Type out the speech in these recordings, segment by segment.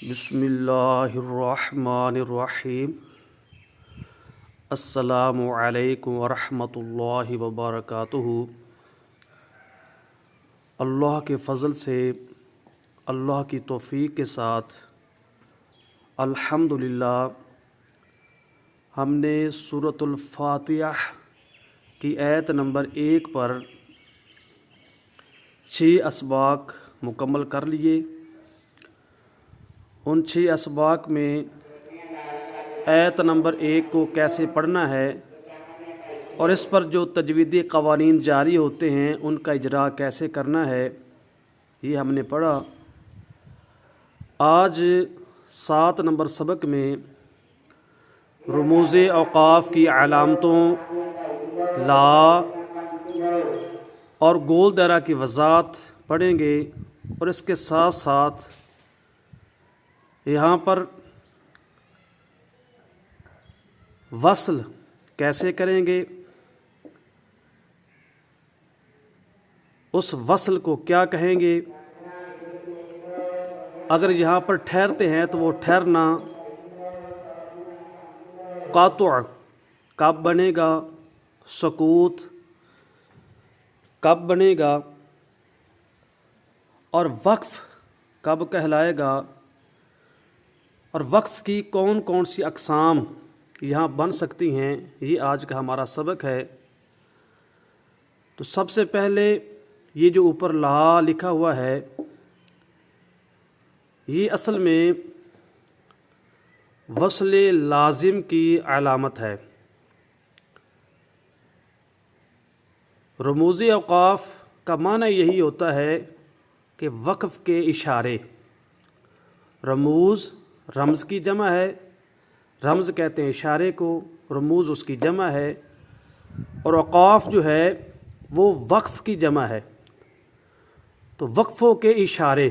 بسم اللہ الرحمن الرحیم۔ السلام علیکم ورحمۃ اللہ وبرکاتہ۔ اللہ کے فضل سے، اللہ کی توفیق کے ساتھ الحمدللہ ہم نے سورۃ الفاتحہ کی آیت نمبر 1 پر 6 اسباق مکمل کر لیے۔ ان 6 اسباق میں آیت نمبر 1 کو کیسے پڑھنا ہے اور اس پر جو تجویدی قوانین جاری ہوتے ہیں ان کا اجرا کیسے کرنا ہے، یہ ہم نے پڑھا۔ آج 7 نمبر سبق میں رموز اوقاف کی علامتوں، لا اور گول دائرہ کی وضاحت پڑھیں گے، اور اس کے ساتھ ساتھ یہاں پر وصل کیسے کریں گے، اس وصل کو کیا کہیں گے، اگر یہاں پر ٹھہرتے ہیں تو وہ ٹھہرنا قاطع کب بنے گا، سکوت کب بنے گا، اور وقف کب کہلائے گا، اور وقف کی کون کون سی اقسام یہاں بن سکتی ہیں، یہ آج کا ہمارا سبق ہے۔ تو سب سے پہلے یہ جو اوپر لا لکھا ہوا ہے، یہ اصل میں وصل لازم کی علامت ہے۔ رموز اوقاف کا معنی یہی ہوتا ہے کہ وقف کے اشارے۔ رموز رمز کی جمع ہے، رمز کہتے ہیں اشارے کو، رموز اس کی جمع ہے، اور اوقاف جو ہے وہ وقف کی جمع ہے۔ تو وقفوں کے اشارے،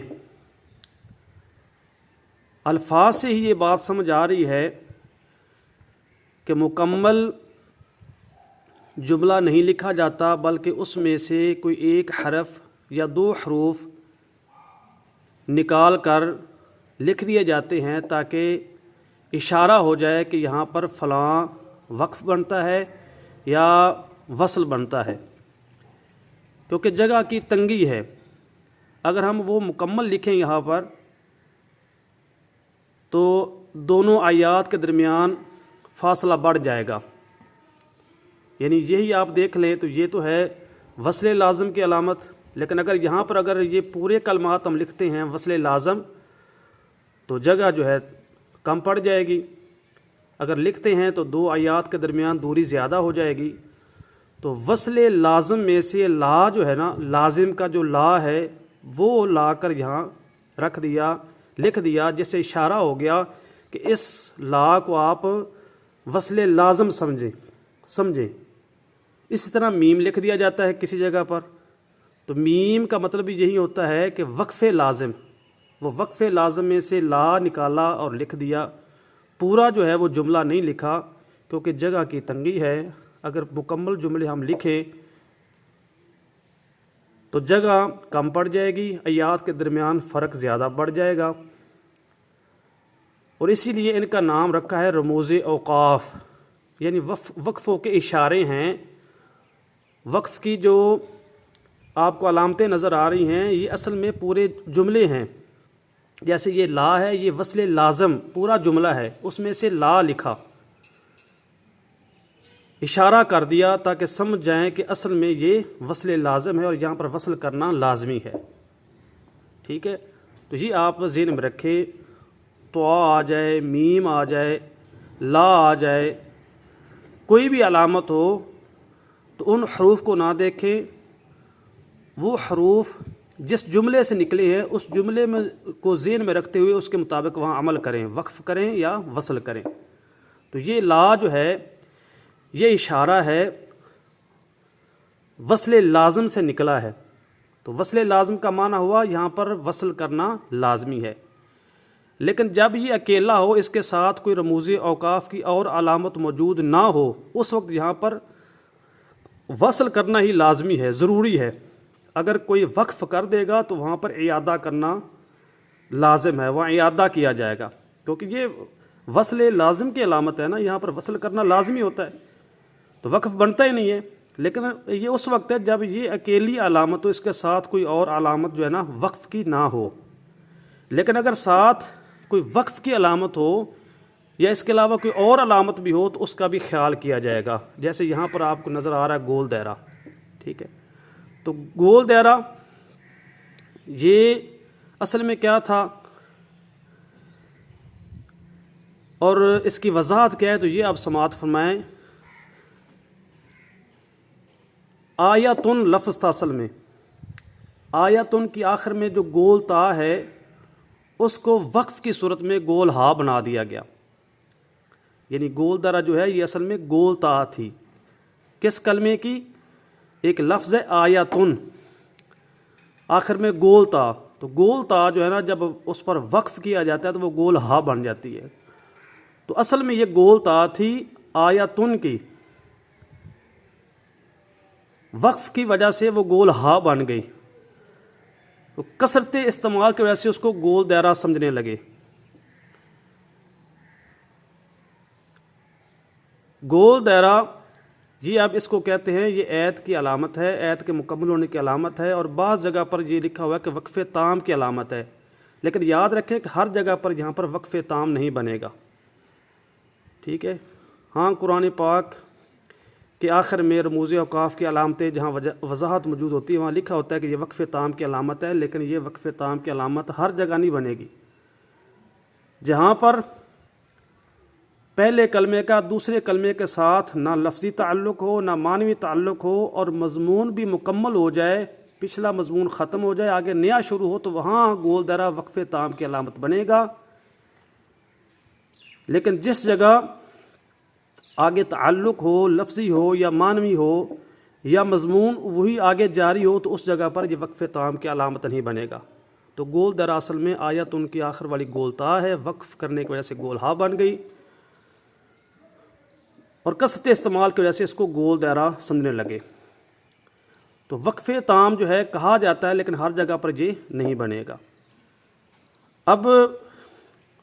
الفاظ سے ہی یہ بات سمجھ آ رہی ہے کہ مکمل جملہ نہیں لکھا جاتا، بلکہ اس میں سے کوئی ایک حرف یا 2 حروف نکال کر لکھ دیے جاتے ہیں تاکہ اشارہ ہو جائے کہ یہاں پر فلاں وقف بنتا ہے یا وصل بنتا ہے، کیونکہ جگہ کی تنگی ہے۔ اگر ہم وہ مکمل لکھیں یہاں پر تو دونوں آیات کے درمیان فاصلہ بڑھ جائے گا۔ یعنی یہی آپ دیکھ لیں تو یہ تو ہے وصل لازم کی علامت، لیکن اگر یہ پورے کلمات ہم لکھتے ہیں وصل لازم تو جگہ جو ہے کم پڑ جائے گی۔ اگر لکھتے ہیں تو 2 آیات کے درمیان دوری زیادہ ہو جائے گی۔ تو وصل لازم میں سے لا جو ہے نا، لازم کا جو لا ہے وہ لا کر یہاں رکھ دیا، لکھ دیا، جس سے اشارہ ہو گیا کہ اس لا کو آپ وصل لازم سمجھیں۔ اسی طرح میم لکھ دیا جاتا ہے کسی جگہ پر، تو میم کا مطلب یہی ہوتا ہے کہ وقف لازم، وہ وقف لازم میں سے لا نکالا اور لکھ دیا، پورا جو ہے وہ جملہ نہیں لکھا کیونکہ جگہ کی تنگی ہے۔ اگر مکمل جملے ہم لکھیں تو جگہ کم پڑ جائے گی، آیات کے درمیان فرق زیادہ بڑھ جائے گا، اور اسی لیے ان کا نام رکھا ہے رموز اوقاف، یعنی وقفوں کے اشارے ہیں۔ وقف کی جو آپ کو علامتیں نظر آ رہی ہیں یہ اصل میں پورے جملے ہیں۔ جیسے یہ لا ہے، یہ وصل لازم پورا جملہ ہے، اس میں سے لا لکھا، اشارہ کر دیا تاکہ سمجھ جائیں کہ اصل میں یہ وصل لازم ہے اور یہاں پر وصل کرنا لازمی ہے۔ ٹھیک ہے، تو یہ آپ ذہن میں رکھیں۔ تو آ جائے، میم آ جائے، لا آ جائے، کوئی بھی علامت ہو تو ان حروف کو نہ دیکھیں، وہ حروف جس جملے سے نکلے ہیں اس جملے میں کو ذہن میں رکھتے ہوئے اس کے مطابق وہاں عمل کریں، وقف کریں یا وصل کریں۔ تو یہ لا جو ہے یہ اشارہ ہے، وصل لازم سے نکلا ہے۔ تو وصل لازم کا معنی ہوا یہاں پر وصل کرنا لازمی ہے، لیکن جب یہ اکیلا ہو، اس کے ساتھ کوئی رموز اوقاف کی اور علامت موجود نہ ہو، اس وقت یہاں پر وصل کرنا ہی لازمی ہے، ضروری ہے۔ اگر کوئی وقف کر دے گا تو وہاں پر اعادہ کرنا لازم ہے وہاں اعادہ کیا جائے گا، کیونکہ یہ وصل لازم کی علامت ہے نا، یہاں پر وصل کرنا لازمی ہوتا ہے، تو وقف بنتا ہی نہیں ہے۔ لیکن یہ اس وقت ہے جب یہ اکیلی علامت ہو، اس کے ساتھ کوئی اور علامت جو ہے نا وقف کی نہ ہو۔ لیکن اگر ساتھ کوئی وقف کی علامت ہو یا اس کے علاوہ کوئی اور علامت بھی ہو تو اس کا بھی خیال کیا جائے گا۔ جیسے یہاں پر آپ کو نظر آ رہا ہے گول دائرہ، ٹھیک ہے، تو گول دائرہ یہ اصل میں کیا تھا اور اس کی وضاحت کیا ہے، تو یہ آپ سماعت فرمائیں۔ آیتن لفظ تھا اصل میں، آیتن کی آخر میں جو گول تا ہے اس کو وقف کی صورت میں گول ہا بنا دیا گیا، یعنی گول دائرہ جو ہے یہ اصل میں گول تا تھی۔ کس کلمے کی؟ ایک لفظ ہے آیتن، آخر میں گول تا، تو گول تا جو ہے نا جب اس پر وقف کیا جاتا ہے تو وہ گول ہا بن جاتی ہے۔ تو اصل میں یہ گول تا تھی آیتن کی، وقف کی وجہ سے وہ گول ہا بن گئی، تو کثرت استعمال کی وجہ سے اس کو گول دائرہ سمجھنے لگے۔ گول دائرہ یہ اب اس کو کہتے ہیں، یہ ایت کی علامت ہے، ایت کے مکمل ہونے کی علامت ہے، اور بعض جگہ پر یہ لکھا ہوا ہے کہ وقف تام کی علامت ہے، لیکن یاد رکھیں کہ ہر جگہ پر یہاں پر وقف تام نہیں بنے گا، ٹھیک ہے۔ ہاں قرآن پاک کے آخر میں رموز اوقاف کی علامتیں جہاں وضاحت موجود ہوتی ہے وہاں لکھا ہوتا ہے کہ یہ وقف تام کی علامت ہے، لیکن یہ وقف تام کی علامت ہر جگہ نہیں بنے گی۔ جہاں پر پہلے کلمے کا دوسرے کلمے کے ساتھ نہ لفظی تعلق ہو نہ معنوی تعلق ہو اور مضمون بھی مکمل ہو جائے، پچھلا مضمون ختم ہو جائے آگے نیا شروع ہو، تو وہاں گول دائرہ وقف تام کی علامت بنے گا۔ لیکن جس جگہ آگے تعلق ہو، لفظی ہو یا معنوی ہو یا مضمون وہی آگے جاری ہو، تو اس جگہ پر یہ وقف تام کی علامت نہیں بنے گا۔ تو گول دائرہ اصل میں آیت ان کی آخر والی گول تا ہے، وقف کرنے کی وجہ سے گول ہا بن گئی، اور کثرت استعمال کی وجہ سے اس کو گول دائرہ سمجھنے لگے۔ تو وقف تام جو ہے کہا جاتا ہے لیکن ہر جگہ پر یہ نہیں بنے گا۔ اب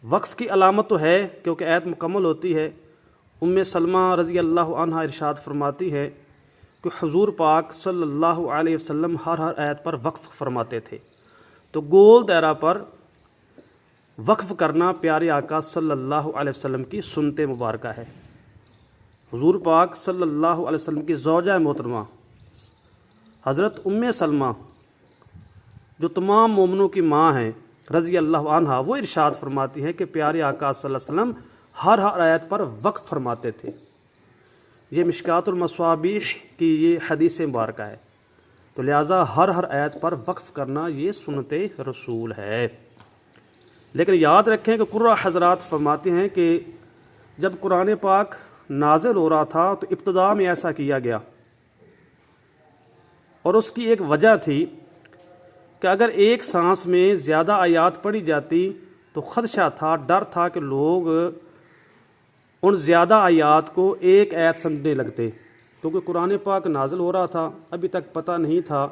وقف کی علامت تو ہے کیونکہ آیت مکمل ہوتی ہے۔ ام سلمہ رضی اللہ عنہا ارشاد فرماتی ہے کہ حضور پاک صلی اللہ علیہ وسلم ہر آیت پر وقف فرماتے تھے، تو گول دائرہ پر وقف کرنا پیارے آقا صلی اللہ علیہ وسلم کی سنت مبارکہ ہے۔ حضور پاک صلی اللہ علیہ وسلم کی زوجہ محترمہ حضرت ام سلمہ جو تمام مومنوں کی ماں ہیں رضی اللہ عنہا، وہ ارشاد فرماتی ہیں کہ پیارے آقا صلی اللہ علیہ وسلم ہر آیت پر وقف فرماتے تھے۔ یہ مشکات المصابیح کی یہ حدیث مبارکہ ہے، تو لہٰذا ہر آیت پر وقف کرنا یہ سنت رسول ہے۔ لیکن یاد رکھیں کہ قرہ حضرات فرماتے ہیں کہ جب قرآن پاک نازل ہو رہا تھا تو ابتدا میں ایسا کیا گیا، اور اس کی ایک وجہ تھی کہ اگر ایک سانس میں زیادہ آیات پڑھی جاتی تو خدشہ تھا، ڈر تھا کہ لوگ ان زیادہ آیات کو ایک آیت سمجھنے لگتے، کیونکہ قرآن پاک نازل ہو رہا تھا، ابھی تک پتہ نہیں تھا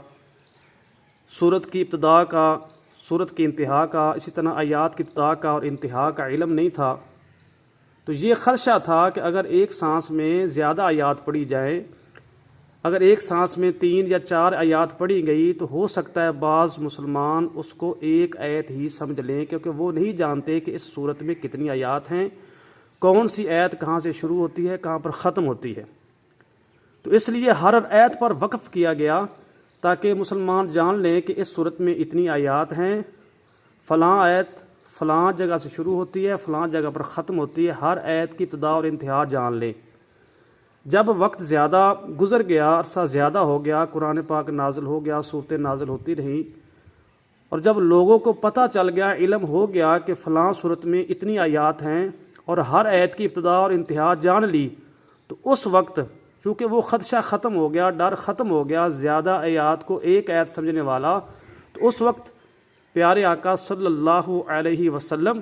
سورت کی ابتدا کا، سورت کی انتہا کا، اسی طرح آیات کی ابتدا کا اور انتہا کا علم نہیں تھا، تو یہ خدشہ تھا کہ اگر ایک سانس میں زیادہ آیات پڑھی جائیں، اگر ایک سانس میں 3 یا 4 آیات پڑھی گئی تو ہو سکتا ہے بعض مسلمان اس کو ایک آیت ہی سمجھ لیں، کیونکہ وہ نہیں جانتے کہ اس صورت میں کتنی آیات ہیں، کون سی آیت کہاں سے شروع ہوتی ہے کہاں پر ختم ہوتی ہے۔ تو اس لیے ہر آیت پر وقف کیا گیا تاکہ مسلمان جان لیں کہ اس صورت میں اتنی آیات ہیں، فلاں آیت فلاں جگہ سے شروع ہوتی ہے، فلاں جگہ پر ختم ہوتی ہے، ہر آیت کی ابتدا اور انتہا جان لیں۔ جب وقت زیادہ گزر گیا، عرصہ زیادہ ہو گیا، قرآن پاک نازل ہو گیا، صورتیں نازل ہوتی رہیں، اور جب لوگوں کو پتہ چل گیا، علم ہو گیا کہ فلاں صورت میں اتنی آیات ہیں اور ہر آیت کی ابتدا اور انتہا جان لی، تو اس وقت چونکہ وہ خدشہ ختم ہو گیا، ڈر ختم ہو گیا زیادہ آیات کو ایک آیت سمجھنے والا، تو اس وقت پیارے آقا صلی اللہ علیہ وسلم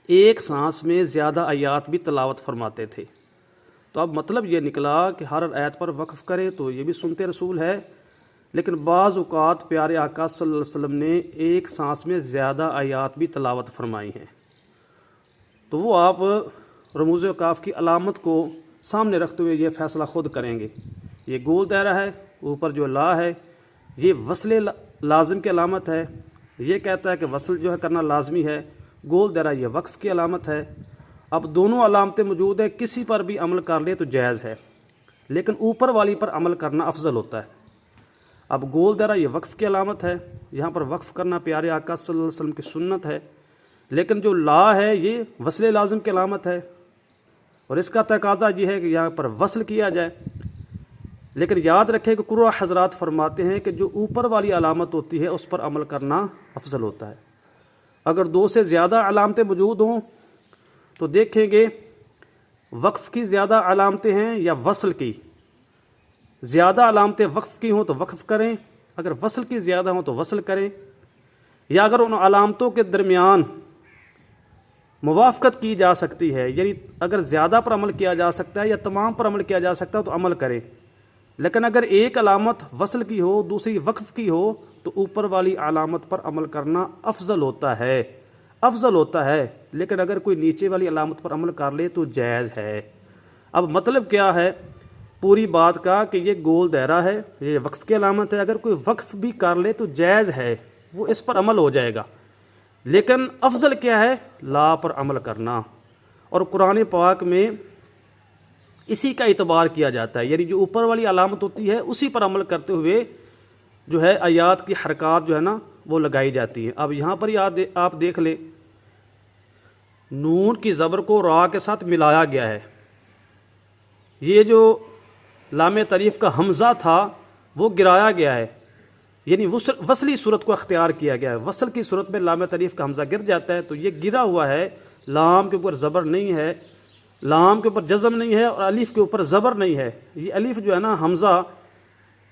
ایک سانس میں زیادہ آیات بھی تلاوت فرماتے تھے۔ تو اب مطلب یہ نکلا کہ ہر آیت پر وقف کرے تو یہ بھی سنت رسول ہے، لیکن بعض اوقات پیارے آقا صلی اللہ علیہ وسلم نے ایک سانس میں زیادہ آیات بھی تلاوت فرمائی ہیں، تو وہ آپ رموز اوقاف کی علامت کو سامنے رکھتے ہوئے یہ فیصلہ خود کریں گے۔ یہ گول دائرہ ہے، اوپر جو لا ہے یہ وصل لازم کی علامت ہے، یہ کہتا ہے کہ وصل جو ہے کرنا لازمی ہے۔ گول دائرہ یہ وقف کی علامت ہے۔ اب دونوں علامتیں موجود ہیں، کسی پر بھی عمل کر لے تو جائز ہے، لیکن اوپر والی پر عمل کرنا افضل ہوتا ہے۔ اب گول دائرہ یہ وقف کی علامت ہے، یہاں پر وقف کرنا پیارے آقا صلی اللہ علیہ وسلم کی سنت ہے، لیکن جو لا ہے یہ وصل لازم کی علامت ہے، اور اس کا تقاضا یہ ہے کہ یہاں پر وصل کیا جائے۔ لیکن یاد رکھیں کہ قرآن حضرات فرماتے ہیں کہ جو اوپر والی علامت ہوتی ہے اس پر عمل کرنا افضل ہوتا ہے۔ اگر دو سے زیادہ علامتیں موجود ہوں تو دیکھیں گے وقف کی زیادہ علامتیں ہیں یا وصل کی۔ زیادہ علامتیں وقف کی ہوں تو وقف کریں، اگر وصل کی زیادہ ہوں تو وصل کریں، یا اگر ان علامتوں کے درمیان موافقت کی جا سکتی ہے، یعنی اگر زیادہ پر عمل کیا جا سکتا ہے یا تمام پر عمل کیا جا سکتا ہے تو عمل کریں، لیکن اگر ایک علامت وصل کی ہو دوسری وقف کی ہو تو اوپر والی علامت پر عمل کرنا افضل ہوتا ہے، لیکن اگر کوئی نیچے والی علامت پر عمل کر لے تو جائز ہے۔ اب مطلب کیا ہے پوری بات کا کہ یہ گول دائرہ ہے، یہ وقف کی علامت ہے، اگر کوئی وقف بھی کر لے تو جائز ہے، وہ اس پر عمل ہو جائے گا، لیکن افضل کیا ہے لا پر عمل کرنا۔ اور قرآن پاک میں اسی کا اعتبار کیا جاتا ہے، یعنی جو اوپر والی علامت ہوتی ہے اسی پر عمل کرتے ہوئے جو ہے آیات کی حرکات جو ہے نا وہ لگائی جاتی ہیں۔ اب یہاں پر آپ دیکھ لیں نون کی زبر کو را کے ساتھ ملایا گیا ہے، یہ جو لام تعریف کا حمزہ تھا وہ گرایا گیا ہے، یعنی وصلی صورت کو اختیار کیا گیا ہے۔ وصل کی صورت میں لام تعریف کا حمزہ گر جاتا ہے تو یہ گرا ہوا ہے، لام کے اوپر زبر نہیں ہے، لام کے اوپر جزم نہیں ہے، اور الف کے اوپر زبر نہیں ہے۔ یہ الف جو ہے نا حمزہ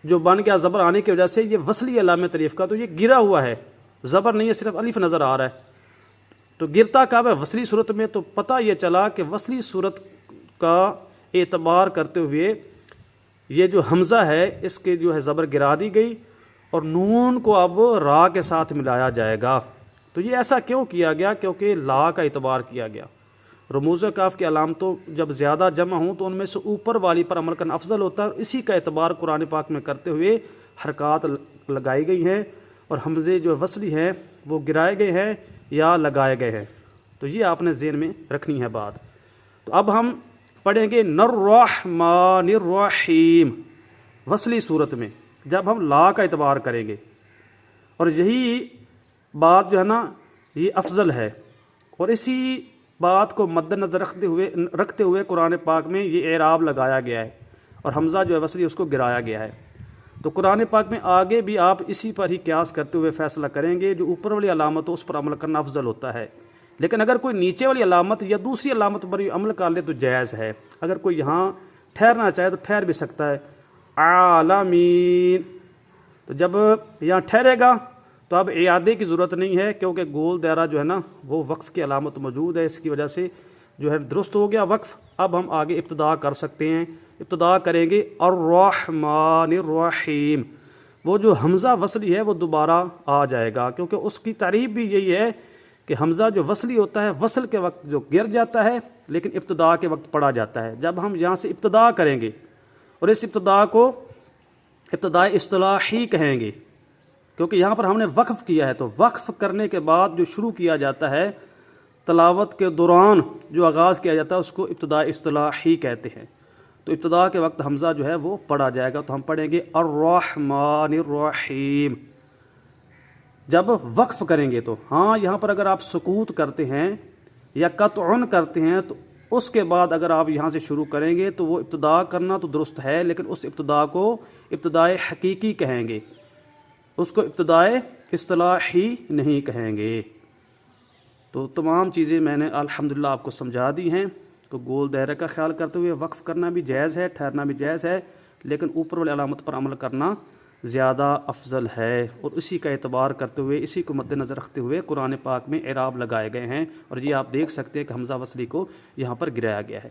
جو بن گیا زبر آنے کی وجہ سے یہ وصلی علامہ تعریف کا، تو یہ گرا ہوا ہے، زبر نہیں ہے، صرف الف نظر آ رہا ہے۔ تو گرتا کب ہے وصلی صورت میں، تو پتہ یہ چلا کہ وصلی صورت کا اعتبار کرتے ہوئے یہ جو حمزہ ہے اس کے جو ہے زبر گرا دی گئی اور نون کو اب را کے ساتھ ملایا جائے گا۔ تو یہ ایسا کیوں کیا گیا؟ کیونکہ لا کا اعتبار کیا گیا۔ رموز کاف کی علامتوں جب زیادہ جمع ہوں تو ان میں سے اوپر والی پر عمل کرنا افضل ہوتا ہے، اور اسی کا اعتبار قرآن پاک میں کرتے ہوئے حرکات لگائی گئی ہیں، اور حمزے جو وصلی ہیں وہ گرائے گئے ہیں یا لگائے گئے ہیں۔ تو یہ آپ نے ذہن میں رکھنی ہے بات۔ تو اب ہم پڑھیں گے الرحمن الرحیم وصلی صورت میں جب ہم لا کا اعتبار کریں گے، اور یہی بات جو ہے نا یہ افضل ہے، اور اسی بات کو مد نظر رکھتے ہوئے قرآن پاک میں یہ اعراب لگایا گیا ہے، اور حمزہ جو ہے وصلی اس کو گرایا گیا ہے۔ تو قرآن پاک میں آگے بھی آپ اسی پر ہی قیاس کرتے ہوئے فیصلہ کریں گے، جو اوپر والی علامت ہو اس پر عمل کرنا افضل ہوتا ہے، لیکن اگر کوئی نیچے والی علامت یا دوسری علامت پر عمل کر لے تو جائز ہے۔ اگر کوئی یہاں ٹھہرنا چاہے تو ٹھہر بھی سکتا ہے، عالمین، تو جب یہاں ٹھہرے گا تو اب اعادے کی ضرورت نہیں ہے، کیونکہ گول دائرہ جو ہے نا وہ وقف کی علامت موجود ہے، اس کی وجہ سے جو ہے درست ہو گیا وقف۔ اب ہم آگے ابتدا کر سکتے ہیں، ابتدا کریں گے الرحمن الرحیم۔ وہ جو حمزہ وصلی ہے وہ دوبارہ آ جائے گا، کیونکہ اس کی تعریف بھی یہی ہے کہ حمزہ جو وصلی ہوتا ہے وصل کے وقت جو گر جاتا ہے لیکن ابتدا کے وقت پڑا جاتا ہے۔ جب ہم یہاں سے ابتدا کریں گے، اور اس ابتدا کو ابتداء اصطلاحی کہیں گے، کیونکہ یہاں پر ہم نے وقف کیا ہے، تو وقف کرنے کے بعد جو شروع کیا جاتا ہے تلاوت کے دوران جو آغاز کیا جاتا ہے اس کو ابتداء اصطلاحی کہتے ہیں۔ تو ابتدا کے وقت حمزہ جو ہے وہ پڑھا جائے گا، تو ہم پڑھیں گے الرحمن الرحیم جب وقف کریں گے۔ تو ہاں یہاں پر اگر آپ سکوت کرتے ہیں یا قطعن کرتے ہیں تو اس کے بعد اگر آپ یہاں سے شروع کریں گے تو وہ ابتدا کرنا تو درست ہے، لیکن اس ابتدا کو ابتدائے حقیقی کہیں گے، اس کو ابتدائے اصطلاحی نہیں کہیں گے۔ تو تمام چیزیں میں نے الحمدللہ آپ کو سمجھا دی ہیں۔ تو گول دائرے کا خیال کرتے ہوئے وقف کرنا بھی جائز ہے، ٹھہرنا بھی جائز ہے، لیکن اوپر والی علامت پر عمل کرنا زیادہ افضل ہے، اور اسی کا اعتبار کرتے ہوئے اسی کو مد نظر رکھتے ہوئے قرآن پاک میں اعراب لگائے گئے ہیں، اور یہ آپ دیکھ سکتے ہیں کہ حمزہ وصلی کو یہاں پر گرایا گیا ہے۔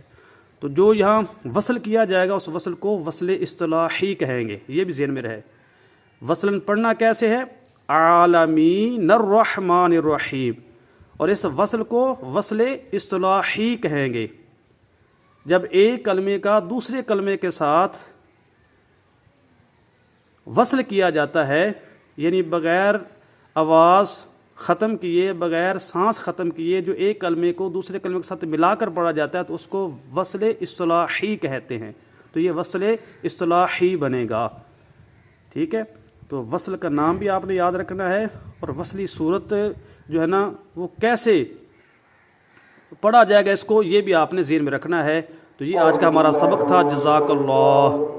تو جو یہاں وصل کیا جائے گا اس وصل کو وصل اصطلاحی کہیں گے، یہ بھی ذہن میں رہے۔ وصلاً پڑھنا کیسے ہے؟ عالمین الرحمن الرحیم، اور اس وصل کو وصل اصطلاحی کہیں گے، جب ایک کلمے کا دوسرے کلمے کے ساتھ وصل کیا جاتا ہے، یعنی بغیر آواز ختم کیے، بغیر سانس ختم کیے جو ایک کلمے کو دوسرے کلمے کے ساتھ ملا کر پڑھا جاتا ہے تو اس کو وصل اصطلاحی کہتے ہیں، تو یہ وصل اصطلاحی بنے گا، ٹھیک ہے۔ تو وصل کا نام بھی آپ نے یاد رکھنا ہے، اور وصلی صورت جو ہے نا وہ کیسے پڑھا جائے گا اس کو، یہ بھی آپ نے ذہن میں رکھنا ہے۔ تو یہ آج کا ہمارا سبق تھا۔ جزاک اللہ۔